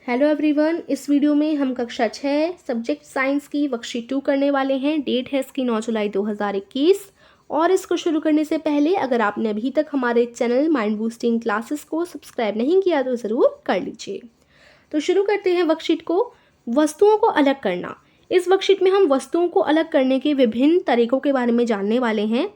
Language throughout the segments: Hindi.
हेलो एवरीवन, इस वीडियो में हम कक्षा 6 सब्जेक्ट साइंस की वर्कशीट 2 करने वाले हैं। डेट है इसकी 9 जुलाई 2021। और इसको शुरू करने से पहले अगर आपने अभी तक हमारे चैनल माइंड बूस्टिंग क्लासेस को सब्सक्राइब नहीं किया तो ज़रूर कर लीजिए। तो शुरू करते हैं वर्कशीट को। वस्तुओं को अलग करना। इस वर्कशीट में हम वस्तुओं को अलग करने के विभिन्न तरीकों के बारे में जानने वाले हैं।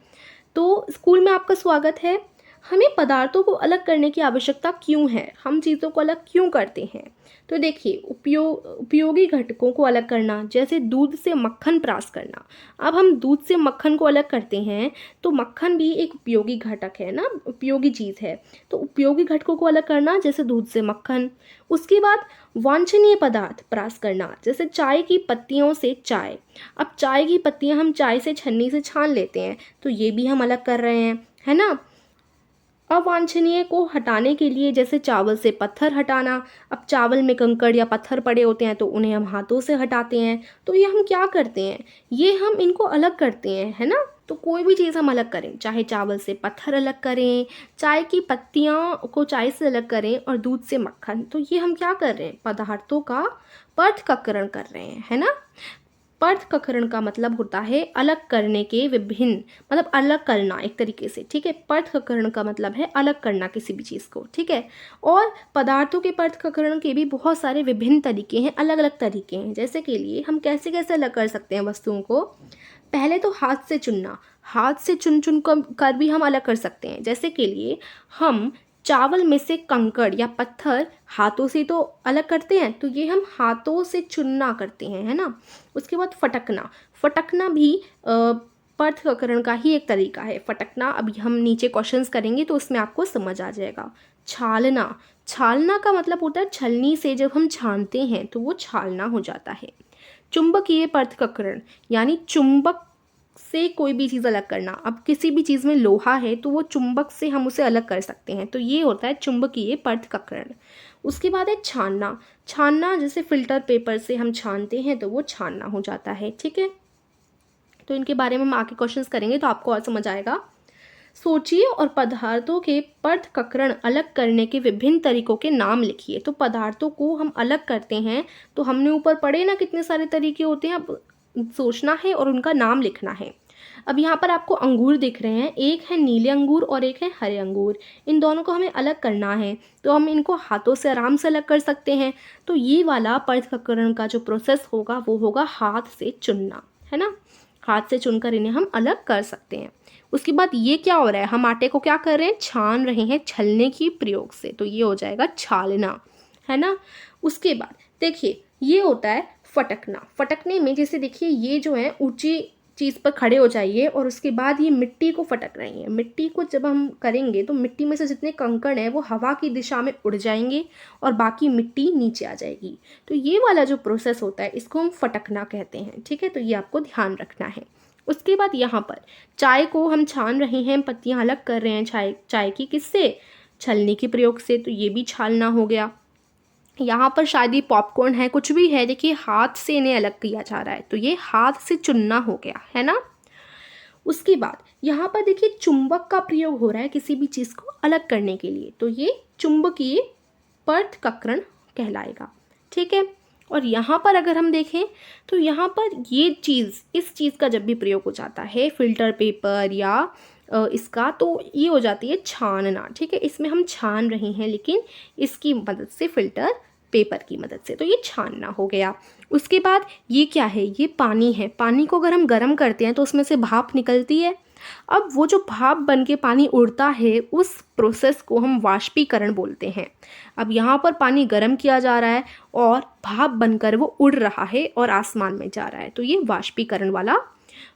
तो स्कूल में आपका स्वागत है। हमें पदार्थों को अलग करने की आवश्यकता क्यों है, हम चीज़ों को अलग क्यों करते हैं? तो देखिए, उपयोगी घटकों को अलग करना, जैसे दूध से मक्खन प्राप्त करना। अब हम दूध से मक्खन को अलग करते हैं तो मक्खन भी एक उपयोगी घटक है ना, उपयोगी चीज़ है। तो उपयोगी घटकों को अलग करना, जैसे दूध से मक्खन। उसके बाद वांछनीय पदार्थ प्राप्त करना, जैसे चाय की पत्तियों से चाय। अब चाय की पत्तियां हम चाय से छन्नी से छान लेते हैं, तो ये भी हम अलग कर रहे हैं, है ना। अवांछनीय को हटाने के लिए, जैसे चावल से पत्थर हटाना। अब चावल में कंकड़ या पत्थर पड़े होते हैं तो उन्हें हम हाथों से हटाते हैं। तो ये हम क्या करते हैं, ये हम इनको अलग करते हैं, है ना। तो कोई भी चीज़ हम अलग करें, चाहे चावल से पत्थर अलग करें, चाय की पत्तियाँ को चाय से अलग करें और दूध से मक्खन, तो ये हम क्या कर रहे हैं, पदार्थों का पृथक्करण कर रहे हैं, है ना। पृथक्करण का मतलब होता है अलग करने के विभिन्न, मतलब अलग करना एक तरीके से, ठीक है। पृथक्करण का मतलब है अलग करना किसी भी चीज़ को, ठीक है। और पदार्थों के पृथक्करण के भी बहुत सारे विभिन्न तरीके हैं, अलग अलग तरीके हैं। जैसे के लिए हम कैसे कैसे अलग कर सकते हैं वस्तुओं को। पहले तो हाथ से चुनना, हाथ से चुन चुन कर भी हम अलग कर सकते हैं। जैसे के लिए हम चावल में से कंकड़ या पत्थर हाथों से तो अलग करते हैं, तो ये हम हाथों से चुनना करते हैं, है ना। उसके बाद फटकना, फटकना भी पृथक्करण का ही एक तरीका है। फटकना अभी हम नीचे क्वेश्चंस करेंगे तो उसमें आपको समझ आ जाएगा। छालना, छालना का मतलब होता है छलनी से जब हम छानते हैं तो वो छालना हो जाता है। चुंबकीय पृथक्करण, यानी चुंबक से कोई भी चीज़ अलग करना। अब किसी भी चीज़ में लोहा है तो वो चुंबक से हम उसे अलग कर सकते हैं, तो ये होता है चुंबकीय पृथक्करण। उसके बाद है छानना, छानना जैसे फिल्टर पेपर से हम छानते हैं तो वो छानना हो जाता है, ठीक है। तो इनके बारे में हम आगे क्वेश्चंस करेंगे तो आपको और समझ आएगा। सोचिए और पदार्थों के पृथक्करण अलग करने के विभिन्न तरीकों के नाम लिखिए। तो पदार्थों को हम अलग करते हैं तो हमने ऊपर पढ़े ना कितने सारे तरीके होते हैं, अब सोचना है और उनका नाम लिखना है। अब यहाँ पर आपको अंगूर दिख रहे हैं, एक है नीले अंगूर और एक है हरे अंगूर। इन दोनों को हमें अलग करना है तो हम इनको हाथों से आराम से अलग कर सकते हैं। तो ये वाला पृथक्करण का जो प्रोसेस होगा वो होगा हाथ से चुनना, है ना। हाथ से चुनकर इन्हें हम अलग कर सकते हैं। उसके बाद ये क्या हो रहा है, हम आटे को क्या कर रहे हैं, छान रहे हैं छलने की प्रयोग से, तो ये हो जाएगा छालना, है ना। उसके बाद देखिए ये होता है फटकना। फटकने में जैसे देखिए ये जो है ऊंची चीज़ पर खड़े हो जाइए और उसके बाद ये मिट्टी को फटक रही है। मिट्टी को जब हम करेंगे तो मिट्टी में से जितने कंकड़ हैं वो हवा की दिशा में उड़ जाएंगे और बाकी मिट्टी नीचे आ जाएगी। तो ये वाला जो प्रोसेस होता है इसको हम फटकना कहते हैं, ठीक है। तो ये आपको ध्यान रखना है। उसके बाद यहाँ पर चाय को हम छान रहे हैं, पत्तियाँ अलग कर रहे हैं चाय की, किससे, छलनी के प्रयोग से, तो ये भी छालना हो गया। यहाँ पर शायद ये पॉपकॉर्न है, कुछ भी है, देखिए हाथ से इन्हें अलग किया जा रहा है तो ये हाथ से चुनना हो गया, है ना। उसके बाद यहाँ पर देखिए चुंबक का प्रयोग हो रहा है किसी भी चीज़ को अलग करने के लिए, तो ये चुंबकीय पृथक्करण कहलाएगा, ठीक है। और यहाँ पर अगर हम देखें तो यहाँ पर ये चीज़, इस चीज़ का जब भी प्रयोग हो जाता है फिल्टर पेपर या इसका, तो ये हो जाती है छानना, ठीक है। इसमें हम छान रहे हैं लेकिन इसकी मदद से, फिल्टर पेपर की मदद से, तो ये छानना हो गया। उसके बाद ये क्या है, ये पानी है। पानी को अगर हम गर्म करते हैं तो उसमें से भाप निकलती है। अब वो जो भाप बन के पानी उड़ता है उस प्रोसेस को हम वाष्पीकरण बोलते हैं। अब यहाँ पर पानी गर्म किया जा रहा है और भाप बनकर वो उड़ रहा है और आसमान में जा रहा है, तो ये वाष्पीकरण वाला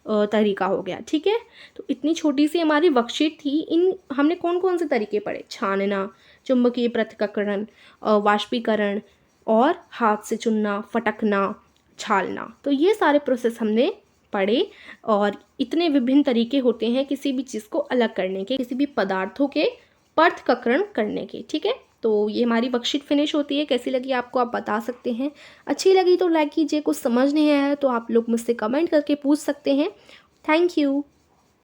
तरीका हो गया, ठीक है। तो इतनी छोटी सी हमारी वर्कशीट थी। इन हमने कौन कौन से तरीके पढ़े, छानना, चुंबकीय पृथक्करण, वाष्पीकरण और हाथ से चुनना, फटकना, छालना, तो ये सारे प्रोसेस हमने पढ़े। और इतने विभिन्न तरीके होते हैं किसी भी चीज़ को अलग करने के, किसी भी पदार्थों के पृथक्करण करने के, ठीक है। तो ये हमारी वर्कशीट फिनिश होती है। कैसी लगी आपको आप बता सकते हैं। अच्छी लगी तो लाइक कीजिए, कुछ समझ नहीं आया तो आप लोग मुझसे कमेंट करके पूछ सकते हैं। Thank you.